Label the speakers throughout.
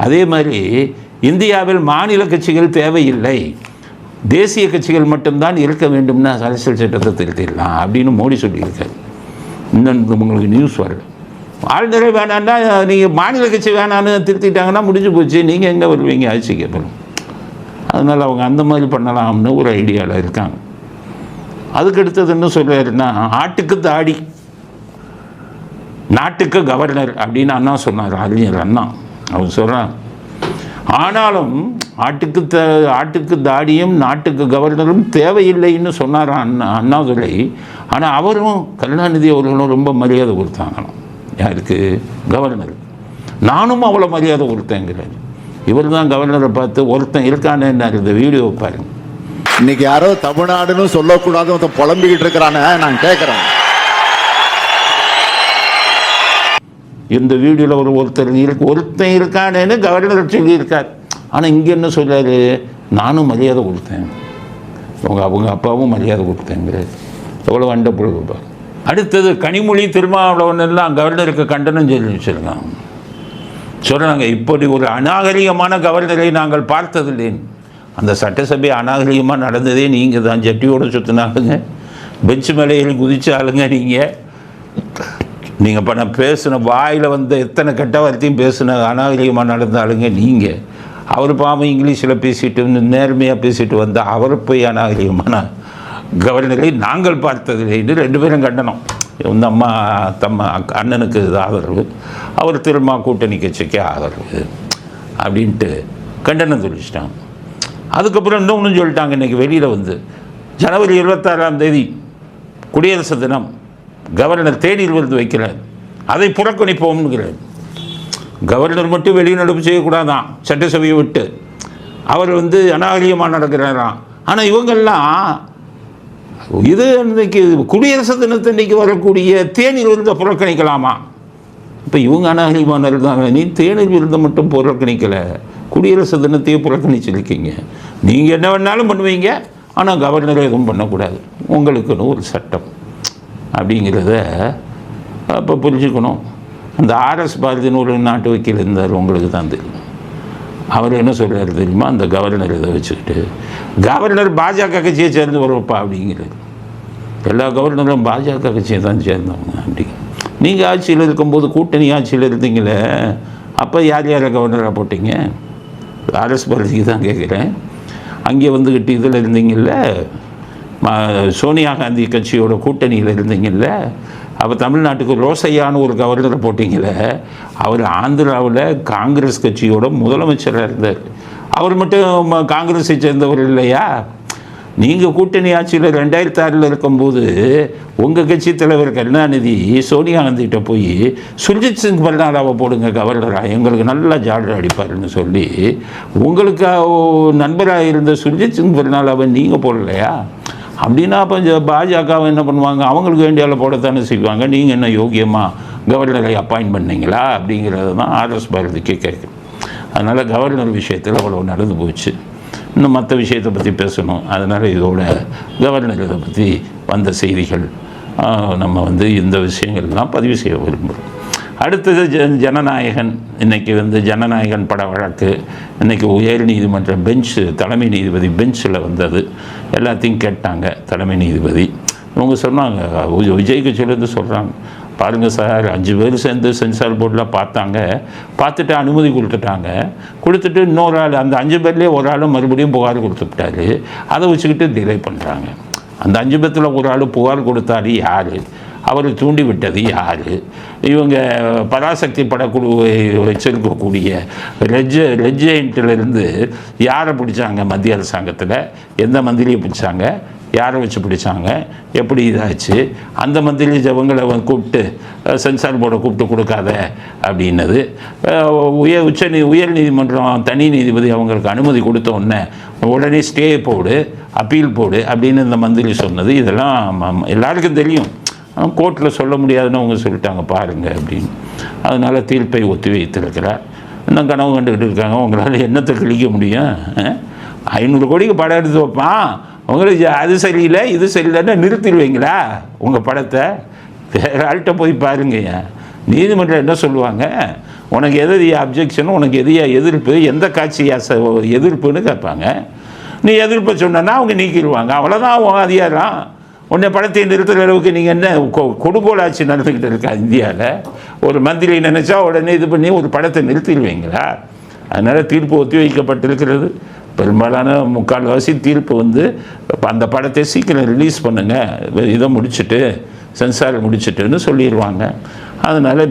Speaker 1: அதே மாதிரி இந்தியாவில் மாநில கட்சிகள் தேவையில்லை, தேசிய கட்சிகள் மட்டும்தான் இருக்க வேண்டும்னா அரசியல் சட்டத்தை திருத்திடலாம் அப்படின்னு மோடி சொல்லியிருக்காரு. இன்னும் உங்களுக்கு நியூஸ் வரல. ஆளுநரே வேணான்னா நீங்கள் மாநில கட்சி வேணான்னு திருத்திட்டாங்கன்னா முடிஞ்சு போச்சு, நீங்கள் எங்கே வருவீங்க ஆட்சிக்கு அப்புறம்? அதனால் அவங்க அந்த மாதிரி பண்ணலாம்னு ஒரு ஐடியாவில் இருக்காங்க. அதுக்கு அடுத்தது என்ன சொல்கிறாருன்னா, ஆட்டுக்கு தாடி நாட்டுக்கு கவர்னர் அப்படின்னு அண்ணா சொன்னார், அறிஞர் அண்ணா. அவர் சொல்கிறான், ஆனாலும் ஆட்டுக்கு தாடியும் நாட்டுக்கு கவர்னரும் தேவையில்லைன்னு சொன்னார் அண்ணாதுரை. ஆனால் அவரும் கருணாநிதி அவர்களும் ரொம்ப மரியாதை கொடுத்தாங்களாம். யாருக்கு? கவர்னர். நானும் அவ்வளோ மரியாதை கொடுத்தேங்கிறார். இவர் தான் கவர்னரை பார்த்து ஒருத்தன் இருக்கானே இந்த வீடியோ பாருங்க.
Speaker 2: இன்னைக்கு யாரோ தமிழ்நாடுன்னு சொல்லக்கூடாது புலம்பிக்கிட்டு இருக்கிறானே, நான் கேட்குறேன்.
Speaker 1: இந்த வீடியோவில் ஒருத்தன் இருக்கானேன்னு கவர்னர் சொல்லியிருக்கார். ஆனால் இங்கே என்ன சொல்கிறாரு? நானும் மரியாதை கொடுத்தேன், அவங்க அப்பாவும் மரியாதை கொடுத்தேங்கிறார். எவ்வளோ அண்ட பொழுது. அடுத்தது கனிமொழி திருமாவளவன் எல்லாம் கவர்னருக்கு கண்டனம் சொல்லி வச்சுருக்காங்க. சொல்கிறாங்க, இப்படி ஒரு அநாகரிகமான கவர்னரை நாங்கள் பார்த்ததில்லைன்னு. அந்த சட்டசபை அநாகரிகமாக நடந்ததே நீங்கள் தான். ஜட்டியோடு சுற்றினாலுங்க, பெஞ்சு மேலையில் குதிச்சாலுங்க, நீங்கள் இப்போ நான் பேசின வாயில் வந்து எத்தனை கெட்ட வார்த்தையும் பேசின அநாகரிகமாக நடந்தாலுங்க நீங்கள். அவர் பாவம் இங்கிலீஷில் பேசிட்டு நேர்மையாக பேசிட்டு வந்தால் அவர் போய் அநாகரிகமான கவர்னரை நாங்கள் பார்த்ததில்லைன்னு ரெண்டு பேரும் கண்டனம். இந்த அம்மா அண்ணனுக்கு ஆதரவு, அவர் திரும்ப கூட்டணி கட்சிக்கு ஆதரவு அப்படின்ட்டு கண்டனம் சொல்லிச்சிட்டாங்க. அதுக்கப்புறம் இன்னொன்று சொல்லிட்டாங்க. இன்றைக்கி வெளியில் வந்து ஜனவரி 26ஆம் தேதி குடியரசு தினம், கவர்னர் தேநீர் விருந்து வைக்கிறார், அதை புறக்கணிப்போம்ங்கிறார். கவர்னர் மட்டும் வெளிநடப்பு செய்யக்கூடாதான் சட்டசபையை விட்டு, அவர் வந்து அநாகரிகமாக நடக்கிறாராம். ஆனால் இவங்கெல்லாம் இது இன்றைக்கி குடியரசு தினத்தன்னைக்கு வரக்கூடிய தேநீர் விருந்தை புறக்கணிக்கலாமா? இப்போ இவங்க அநாகரிகமாக இருந்தாங்க. நீ தேநீர் விருந்தை மட்டும் புறக்கணிக்கலை, குடியரசு தினத்தையே புறக்கணிச்சிருக்கீங்க. நீங்கள் என்ன வேணாலும் பண்ணுவீங்க, ஆனால் கவர்னரை எதுவும் பண்ணக்கூடாது, உங்களுக்குன்னு ஒரு சட்டம் அப்படிங்கிறத அப்போ புரிஞ்சுக்கணும். அந்த ஆர்எஸ் பாரதின்னு ஒரு நாட்டு வக்கீல் இருந்தார், உங்களுக்கு தான் தெரியும். அவர் என்ன சொல்கிறார் தெரியுமா? அந்த கவர்னர் இதை வச்சுக்கிட்டு, கவர்னர் பாஜக கட்சியை சேர்ந்து வருவப்பா அப்படிங்கிறார். எல்லா கவர்னரும் பாஜக கட்சியை தான் சேர்ந்தவங்க அப்படி. நீங்கள் ஆட்சியில் இருக்கும்போது கூட்டணி ஆட்சியில் இருந்தீங்களே, அப்போ யார் யாரை கவர்னராக போட்டிங்க? ஆர்எஸ் பாரதிக்கு தான் கேட்குறேன். அங்கே வந்துக்கிட்டு இதில் இருந்தீங்கள்ல, சோனியா காந்தி கட்சியோட கூட்டணியில் இருந்தீங்கள்ல, அப்போ தமிழ்நாட்டுக்கு ரோசையான்னு ஒரு கவர்னரை போட்டிங்களே, அவர் ஆந்திராவில் காங்கிரஸ் கட்சியோட முதலமைச்சராக இருந்தார். அவர் மட்டும் காங்கிரஸை சேர்ந்தவர் இல்லையா? நீங்கள் கூட்டணி ஆட்சியில் 2006 இருக்கும்போது உங்கள் கட்சி தலைவர் கருணாநிதி சோனியா காந்திகிட்ட போய் சுர்ஜித் சிங் பர்னாலாவை போடுங்க கவர்னராக, எங்களுக்கு நல்லா ஜாலர் அடிப்பாருன்னு சொல்லி உங்களுக்கு நண்பராக இருந்த சுர்ஜித் சிங் பர்னாலாவை நீங்கள் போடலையா? அப்படின்னா அப்போ பாஜகவை என்ன பண்ணுவாங்க? அவங்களுக்கு வேண்டியால போடத்தானே செய்வாங்க. நீங்கள் என்ன யோகியமாக கவர்னரை அப்பாயின்ட் பண்ணீங்களா அப்படிங்கிறது தான் ஆர்எஸ் பாரதிக்கு கேட்குறேன். அதனால் கவர்னர் விஷயத்தில் அவ்வளோ நடந்து போச்சு. இன்னும் மற்ற விஷயத்தை பற்றி பேசணும். அதனால் இதோட கவர்னர் இதை பற்றி வந்த செய்திகள் நம்ம வந்து இந்த விஷயங்கள்லாம் பதிவு செய்ய விரும்புகிறோம். அடுத்தது ஜனநாயகன். இன்றைக்கி வந்து ஜனநாயகன் பட வழக்கு இன்றைக்கி உயர் நீதிமன்ற பெஞ்சு, தலைமை நீதிபதி பெஞ்சில் வந்தது. எல்லாத்தையும் கேட்டாங்க தலைமை நீதிபதி. இவங்க சொன்னாங்க, விஜய் கட்சியிலேருந்து சொல்கிறாங்க, பாருங்கள் சார், 5 பேர் சேர்ந்து சென்சார் போர்டில் பார்த்தாங்க, பார்த்துட்டு அனுமதி கொடுத்துட்டு இன்னொரு ஆள், அந்த 5 பேர்லேயே ஒரு ஆள் மறுபடியும் புகார் கொடுத்துட்டாரு. அதை வச்சுக்கிட்டு டிலே பண்ணுறாங்க. அந்த 5 பேர்த்தில் ஒரு ஆள் புகார் கொடுத்தாரு யார்? அவர் தூண்டி விட்டது யார்? இவங்க பராசக்தி படக்குழுவை வச்சிருக்கக்கூடிய ரெஜென்ட்டிலிருந்து யாரை பிடிச்சாங்க? மத்திய அரசாங்கத்தில் எந்த மந்திரியை பிடிச்சாங்க? யாரை வச்சு பிடிச்சாங்க? எப்படி இதாச்சு? அந்த மந்திரி ஜவங்களை கூப்பிட்டு சென்சார் போர்டை கூப்பிட்டு கொடுக்காத அப்படின்னது. உயர் நீதிமன்றம் தனி நீதிபதி அவங்களுக்கு அனுமதி கொடுத்த உடனே ஸ்டே போடு, அப்பீல் போடு அப்படின்னு இந்த மந்திரி சொன்னது. இதெல்லாம் எல்லாருக்கும் தெரியும். கோர்ட்டில் சொல்ல முடியாதுன்னு அவங்க சொல்லிட்டாங்க பாருங்கள் அப்படின்னு. அதனால் தீர்ப்பை ஒத்தி வைத்திருக்கிறார். இன்னும் கனவு கண்டுக்கிட்டு இருக்காங்க. உங்களால் என்னத்தை கிழிக்க முடியும்? 500 கோடிக்கு படம் எடுத்து வைப்பான், உங்களுக்கு அது சரியில்லை இது சரியில்லைன்னா நிறுத்திடுவீங்களா உங்கள் படத்தை? வேறு ஆள்கிட்ட போய் பாருங்க. நீதிமன்றம் என்ன சொல்லுவாங்க? உனக்கு எது அப்ஜெக்ஷன், உனக்கு எதிர்ப்பு, எந்த காட்சியா எதிர்ப்புன்னு கேட்பாங்க. நீ எதிர்ப்பை சொன்னா அவங்க நீக்கிடுவாங்க. அவ்வளோதான் உன் அதிகாரம். உன்னை படத்தை நிறுத்துகிற அளவுக்கு நீங்கள் என்ன கொடுங்கோல் ஆட்சி நடந்துக்கிட்டு இருக்கா இந்தியாவில்? ஒரு மந்திரி நினச்சா உடனே இது பண்ணி ஒரு படத்தை நிறுத்திடுவீங்களா? அதனால் தீர்ப்பு ஒத்தி வைக்கப்பட்டிருக்கிறது. பெரும்பாலான முக்கால்வாசி தீர்ப்பு வந்து அந்த படத்தை சீக்கிரம் ரிலீஸ் பண்ணுங்கள், இதை முடிச்சுட்டு சென்சார் முடிச்சுட்டுன்னு சொல்லிடுவாங்க. அதனால்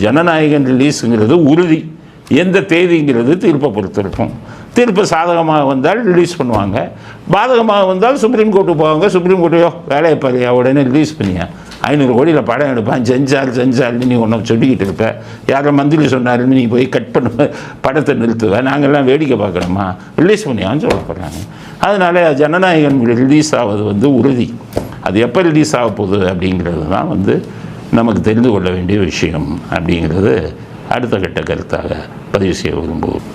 Speaker 1: ஜனநாயகன் ரிலீஸுங்கிறது உறுதி. எந்த தேதிங்கிறது தீர்ப்பை பொறுத்து இருக்கும். தீர்ப்பு சாதகமாக வந்தால் ரிலீஸ் பண்ணுவாங்க, பாதகமாக வந்தால் சுப்ரீம் கோர்ட்டு போவாங்க. சுப்ரீம் கோர்ட்டையோ வேலையை பாரியா, உடனே ரிலீஸ் பண்ணியா, 500 கோடியில் படம் எடுப்பான், செஞ்சால்னு நீ ஒன்றும் சொல்லிக்கிட்டு இருப்ப. யாரோ மந்திரி சொன்னாருன்னு நீ போய் கட் பண்ண படத்தை நிறுத்துவேன், நாங்கள்லாம் வேடிக்கை பார்க்கணுமா, ரிலீஸ் பண்ணியான்னு சொல்ல போகிறாங்க. அதனால் ஜனநாயகன் ரிலீஸ் ஆவது வந்து உறுதி. அது எப்போ ரிலீஸ் ஆக போகுது அப்படிங்கிறது தான் வந்து நமக்கு தெரிந்து கொள்ள வேண்டிய விஷயம் அப்படிங்கிறது அடுத்த கட்ட கருத்தாக பதிவு செய்ய விரும்புவோம்.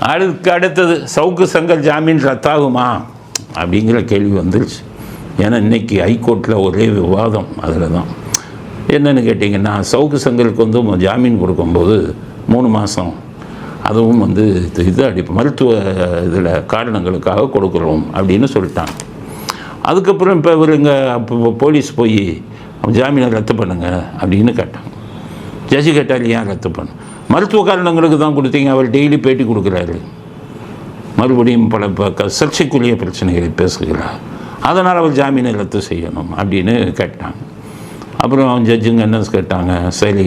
Speaker 1: அடுத்தது சவுக்கு சங்கர் ஜாமீன் ரத்தாகுமா அப்படிங்கிற கேள்வி வந்துருச்சு. ஏன்னா இன்றைக்கி ஹைகோர்ட்டில் ஒரே விவாதம் அதில் தான். என்னென்னு கேட்டிங்கன்னா, சவுக்கு சங்கருக்கு வந்து ஜாமீன் கொடுக்கும்போது 3 மாதம், அதுவும் வந்து மருத்துவ இதில் காரணங்களுக்காக கொடுக்குறோம் அப்படின்னு சொல்லிட்டாங்க. அதுக்கப்புறம் இப்போ இவருங்க போலீஸ் போய் ஜாமீனை ரத்து பண்ணுங்க அப்படின்னு கேட்டாங்க. ஜட்ஜி கேட்டால் ஏன் ரத்து பண்ண? மருத்துவ காரணங்களுக்கு தான் கொடுத்தீங்க. அவர் டெய்லி பேட்டி கொடுக்குறாரு, மறுபடியும் பல சர்ச்சைக்குரிய பிரச்சனைகளை பேசுகிறார், அதனால் அவர் ஜாமீனை ரத்து செய்யணும் அப்படின்னு கேட்டாங்க. அப்புறம் ஜட்ஜுங்க என்ன கேட்டாங்க, சரி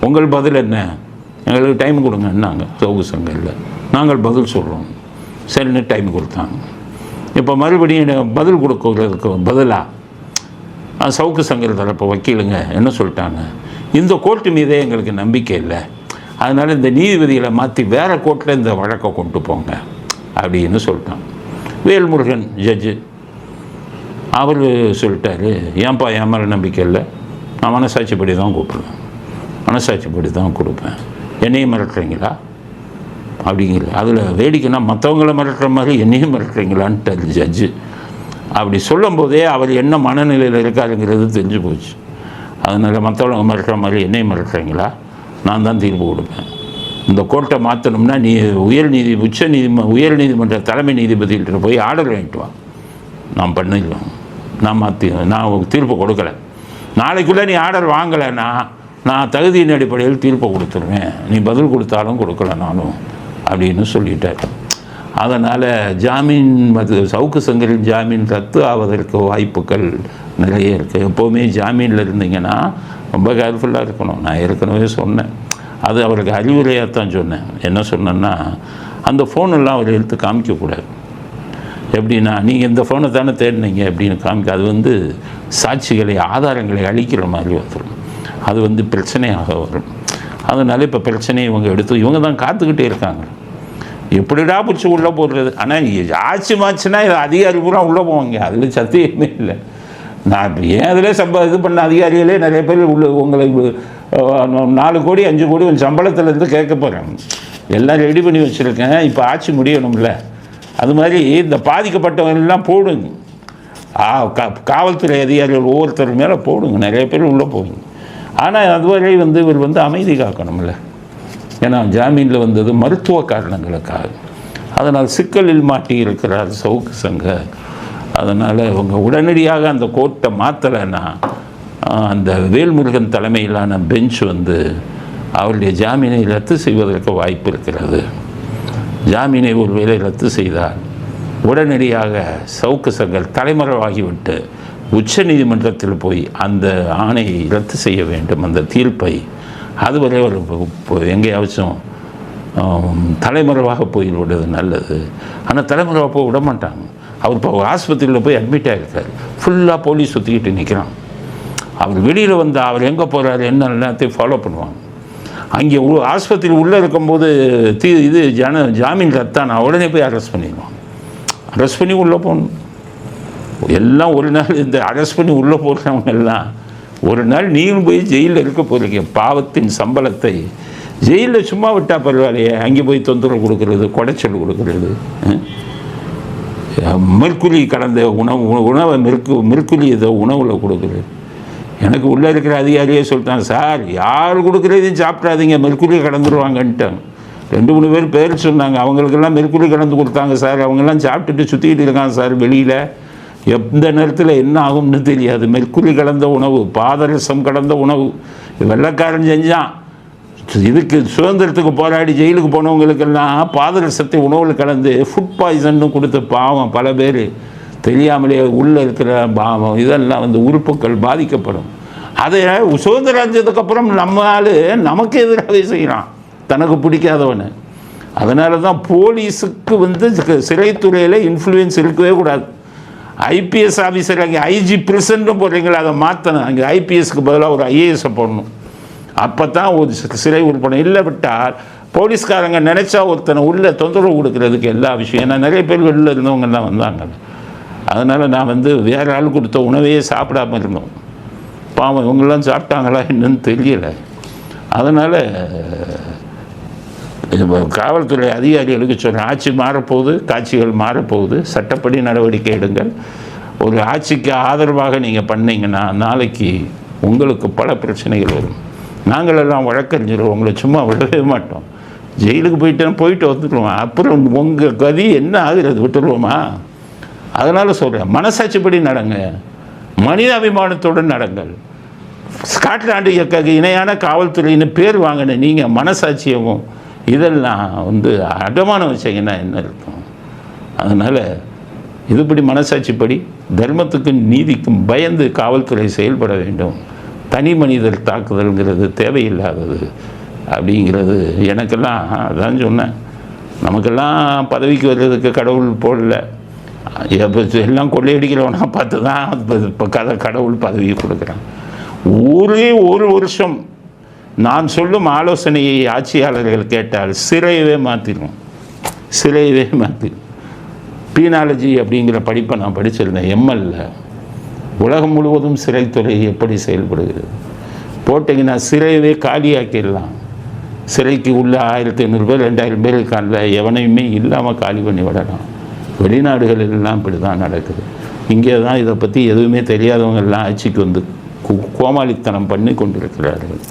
Speaker 1: உங்கள் பதில் என்ன, எங்களுக்கு டைம் கொடுங்கன்னாங்க சவுக்கு சங்கரில். நாங்கள் பதில் சொல்கிறோம், சரின்னு டைம் கொடுத்தாங்க. இப்போ மறுபடியும் பதில் கொடுக்கறதுக்கு பதிலாக சவுக்கு சங்கர் தரப்பு வக்கீலுங்க என்ன சொல்லிட்டாங்க, இந்த கோர்ட்டு மீதே எங்களுக்கு நம்பிக்கை இல்லை, அதனால் இந்த நீதிபதிகளை மாற்றி வேறு கோர்ட்டில் இந்த வழக்கை கொண்டு போங்க அப்படின்னு சொல்லிட்டாங்க. வேல்முருகன் ஜட்ஜு அவர் சொல்லிட்டாரு, ஏன்பா என் மேலே நம்பிக்கை இல்லை, நான் மனசாட்சிப்படி தான் கூப்பிடுவேன், மனசாட்சிப்படி தான் கொடுப்பேன், என்னையும் மிரட்டுறீங்களா அப்படிங்கிற. அதில் வேடிக்கைன்னா மற்றவங்களை மிரட்டுற மாதிரி என்னையும் மிரட்டுறீங்களான்ட்டு ஜட்ஜு. அப்படி சொல்லும் போதே அவர் என்ன மனநிலையில் இருக்காருங்கிறது தெரிஞ்சு போச்சு. அதனால் மற்றவங்க மிரட்டுற மாதிரி என்னையும் மிரட்டுறீங்களா, நான் தான் தீர்ப்பு கொடுப்பேன். இந்த கோர்ட்டை மாற்றணும்னா நீ உயர் நீதிமன்ற தலைமை நீதிபதிகிட்ட போய் ஆர்டர் வாங்கிட்டு வா, நான் பண்ணிடுவேன், நான் தீர்ப்பு கொடுக்கலை. நாளைக்குள்ளே நீ ஆர்டர் வாங்கலைன்னா நான் தகுதியின் அடிப்படையில் தீர்ப்பை கொடுத்துருவேன், நீ பதில் கொடுத்தாலும் கொடுக்கலனாலும் அப்படின்னு சொல்லிட்டார். அதனால் ஜாமீன் சவுக்கு சங்கரின் ஜாமீன் ரத்து ஆவதற்கு வாய்ப்புகள் நிறைய இருக்குது. எப்போவுமே ஜாமீனில் இருந்தீங்கன்னா ரொம்ப கேர்ஃபுல்லாக இருக்கணும். நான் ஏற்கனவே சொன்னேன், அது அவருக்கு அறிவுரையாக தான் சொன்னேன். என்ன சொன்னேன்னா, அந்த ஃபோனெல்லாம் அவர் எடுத்து காமிக்கக்கூடாது. எப்படின்னா, நீங்கள் இந்த ஃபோனை தானே தேடினீங்க அப்படின்னு காமிக்க, அது வந்து சாட்சிகளை ஆதாரங்களை அழிக்கிற மாதிரி வந்துடும், அது வந்து பிரச்சனையாக வரும். அதனால இப்போ பிரச்சனையை இவங்க தான் காத்துக்கிட்டே இருக்காங்க, எப்படிடா பிடிச்சி உள்ளே போடுறது. ஆனால் ஆட்சி மாச்சுன்னா இது அதிகாரி பூரா உள்ளே போவாங்க, அதில் சத்தியமே இல்லை. நான் இப்போ ஏன் அதில் இது பண்ண அதிகாரிகளே நிறைய பேர் உங்களுக்கு 4 கோடி 5 கோடி உன் சம்பளத்துலேருந்து கேட்க போகிறேன், எல்லாம் ரெடி பண்ணி வச்சுருக்கேன், இப்போ ஆட்சி முடியணும்ல. அது மாதிரி இந்த பாதிக்கப்பட்டவங்கெல்லாம் போடுங்க, காவல்துறை அதிகாரிகள் ஒவ்வொருத்தர் மேலே போடுங்க, நிறைய பேர் உள்ளே போவீங்க. ஆனால் அதுவரை இவர் அமைதி காக்கணும்ல. ஏன்னா ஜாமீனில் வந்தது மருத்துவ காரணங்களுக்காக. அதனால் சிக்கலில் மாட்டி இருக்கிறார் சவுக்கு சங்கர். அதனால் இவங்க உடனடியாக அந்த கோர்ட்டை மாற்றலைன்னா அந்த வேல்முருகன் தலைமையிலான பெஞ்ச் அவருடைய ஜாமீனை ரத்து செய்வதற்கு வாய்ப்பு இருக்கிறது. ஜாமீனை ஒருவேளை ரத்து செய்தால் உடனடியாக சவுக்கு சங்கர் தலைமறைவாகிவிட்டு உச்ச நீதிமன்றத்தில் போய் அந்த ஆணையை ரத்து செய்ய வேண்டும், அந்த தீர்ப்பை. அதுவரை ஒரு எங்கேயாச்சும் தலைமறைவாக போய்விடுவது நல்லது. ஆனால் தலைமறைவாக போய் விட மாட்டாங்க. அவர் இப்போ ஆஸ்பத்திரியில் போய் அட்மிட் ஆகிருக்கார், ஃபுல்லாக போலீஸ் சுற்றிக்கிட்டு நிற்கிறான். அவர் வெளியில் அவர் எங்கே போகிறாரு என்ன எல்லாத்தையும் ஃபாலோ பண்ணுவாங்க. அங்கே ஆஸ்பத்திரி உள்ளே இருக்கும்போது ஜாமீன் ரத்தானா உடனே போய் அரெஸ்ட் பண்ணிடுவான். அரெஸ்ட் பண்ணி உள்ளே போகணும். எல்லாம் ஒரு நாள் இந்த அரெஸ்ட் பண்ணி உள்ளே போடுறவங்க எல்லாம் ஒரு நாள் நீங்களும் போய் ஜெயிலில் இருக்க போகிறீங்க. பாவத்தின் சம்பளத்தை ஜெயிலில் சும்மா விட்டால் பரவாயில்லையே, அங்கே போய் தொந்தரவு கொடுக்கறது, குடைச்சல் கொடுக்கறது, மெர்க்குரி கலந்த உணவை மெர்க்குரி இதை உணவில் கொடுக்குறது, எனக்கு உள்ளே இருக்கிற அதிகாரியே சொல்லிட்டாங்க, சார் யார் கொடுக்குறதையும் சாப்பிட்றாதீங்க, மெர்க்குரி கலந்துருவாங்கன்ட்டாங்க. 2-3 பேர் சொன்னாங்க, அவங்களுக்கெல்லாம் மெர்க்குரி கலந்து கொடுத்தாங்க சார், அவங்கெல்லாம் சாப்பிட்டுட்டு சுற்றிக்கிட்டு இருக்காங்க சார் வெளியில், எந்த நேரத்தில் என்ன ஆகும்னு தெரியாது. மெர்க்குரி கலந்த உணவு, பாதரசம் கலந்த உணவு, வெள்ளைக்காரன் செஞ்சான். இதுக்கு சுதந்திரத்துக்கு போராடி ஜெயிலுக்கு போனவங்களுக்கெல்லாம் பாதரசத்தை உணவில் கலந்து ஃபுட் பாய்சன்னு கொடுத்த பாவம் பல பேர் தெரியாமலே உள்ளே இருக்கிற பாவம் இதெல்லாம் வந்து உறுப்புகள் பாதிக்கப்படும். அதை சுதந்திரம் அடைஞ்சதுக்கப்புறம் நம்ம ஆள் நமக்கு எதிராகவே செய்கிறான், தனக்கு பிடிக்காதவனை. அதனால தான் போலீஸுக்கு வந்து சிறைத்துறையில் இன்ஃப்ளூயன்ஸ் இருக்கவே கூடாது. ஐபிஎஸ் ஆஃபீஸர் அங்கே ஐஜி பிரசிடண்ட்டும் போடுறீங்களா, அதை மாற்றணும். அங்கே ஐபிஎஸ்க்கு பதிலாக ஒரு ஐஏஎஸை போடணும். அப்போ தான் ஒரு சிறை உறுப்பினர். இல்லை விட்டால் போலீஸ்காரங்க நினச்சா ஒருத்தனை உள்ளே தொந்தரவு கொடுக்கறதுக்கு எல்லா விஷயம். ஏன்னா நிறைய பேர் வெளியில் இருந்தவங்கெல்லாம் வந்தாங்க. அதனால் நான் வந்து வேறு ஆள் கொடுத்த உணவையே சாப்பிடாமல் இருந்தோம். பாவம் இவங்கெல்லாம் சாப்பிட்டாங்களா என்னன்னு தெரியலை. அதனால் காவல்துறை அதிகாரிகளுக்கு சொல்கிறேன், ஆட்சி மாறப்போகுது, காட்சிகள் மாறப்போகுது, சட்டப்படி நடவடிக்கை எடுங்கள். ஒரு ஆட்சிக்கு ஆதரவாக நீங்கள் பண்ணிங்கன்னா நாளைக்கு உங்களுக்கு பல பிரச்சனைகள் வரும். நாங்களெல்லாம் வழக்கறிஞர், உங்களை சும்மா விடவே மாட்டோம். ஜெயிலுக்கு போயிட்டு வந்துடுவோம். அப்புறம் உங்கள் கதி என்ன ஆகுறது, விட்டுருவோமா? அதனால் சொல்கிறேன், மனசாட்சிப்படி நடங்க, மனிதாபிமானத்துடன் நடங்கள். ஸ்காட்லாண்டு இணையான காவல்துறையின்னு பேர் வாங்கின நீங்கள் மனசாட்சியவும் இதெல்லாம் வந்து அடமானம் வச்சிங்கன்னா என்ன இருக்கும்? அதனால் இதுபடி மனசாட்சிப்படி தர்மத்துக்கும் நீதிக்கும் பயந்து காவல்துறை செயல்பட வேண்டும். தனி மனிதர் தாக்குதல்ங்கிறது தேவையில்லாதது அப்படிங்கிறது எனக்கெல்லாம் அதான் சொன்னேன். நமக்கெல்லாம் பதவிக்கு வர்றதுக்கு கடவுள் போடல, எல்லாம் கொள்ளையடிக்கிறவனா பார்த்து தான் இப்போ கடவுள் பதவியை கொடுக்குறான். ஒரே ஒரு வருஷம் நான் சொல்லும் ஆலோசனையை ஆட்சியாளர்கள் கேட்டால் சிறையவே மாற்றிடும், சிறையவே மாற்றிடும். பீனாலஜி அப்படிங்கிற படிப்பை நான் படிச்சிருந்தேன் எம்எல்ல. உலகம் முழுவதும் சிறைத்துறை எப்படி செயல்படுகிறது போட்டிங்கன்னா சிறையவே காலியாக்கிடலாம். சிறைக்கு உள்ள 1500 பேர் 2000 பேர் இருக்கான்ல, எவனையுமே இல்லாமல் காலி பண்ணி விடலாம். வெளிநாடுகள் எல்லாம் இப்படி தான் நடக்குது. இங்கே தான் இதை பற்றி எதுவுமே தெரியாதவங்கெல்லாம் ஆட்சிக்கு வந்து கோமாளித்தனம் பண்ணி கொண்டிருக்கிறார்கள்.